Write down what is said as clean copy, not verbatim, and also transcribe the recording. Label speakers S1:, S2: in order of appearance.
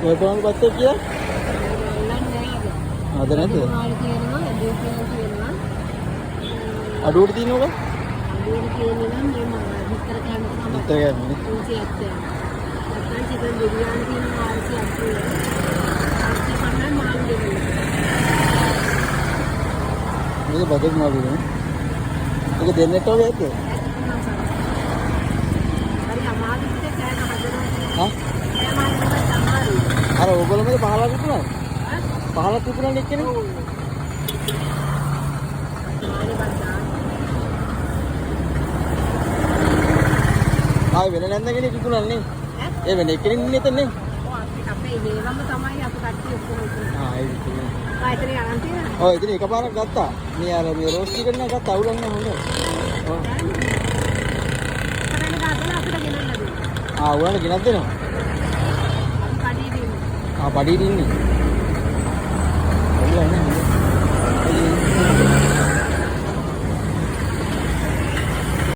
S1: ඔය කොහොමද බත්තේ කියලා? අද නැද්ද? අඩුවට තියෙනවද?
S2: අඩුවට තියෙන්නේ නම් මේ විතර ගන්න තමයි.
S1: විතර ගන්න.
S2: 370. නැත්නම් චිකන් බිරියානි තියෙන 480. 450 මාළු දෙන්න.
S1: මේක බඩේ මාළු නේ. ඒක දෙන්නට ඕනේ ඇද්ද?
S2: හරි අමාරුද කෑම හදනවා.
S1: හා?
S2: කෑම හදනවා අමාරුයි.
S1: අර ඕගොල්ලෝ මේ 15 තිබුණා. 15 තිබුණා නේ එක්කනේ. ආයි වෙන නැන්ද කෙනෙක් විකුණන්නේ නේ. ඒ වෙන එක්කෙනෙක් ඉන්නේ එතන නේ.
S2: ඔව් අපේ මේවම තමයි අපි කට්ටිය ඔක්කොම ඉන්නේ.
S1: ආ ඒ විකුණන්නේ.
S2: ආයතන යනවා තියෙනවා.
S1: ඔව් ඉතින් එකපාරක් ගත්තා. මේ අර මේ රෝස්ට් එක නේ ගත්තා අවුලක් නෑ හොඳයි. ඔව්.
S2: පටන් ගන්නවා අපිට ගෙනල්ලා දෙන්න.
S1: ආ උනාට ගෙනත් දෙනවා.
S2: අපි කඩේ දෙන්න.
S1: ආ බඩේ ඉන්නේ. ඔයලා නේ.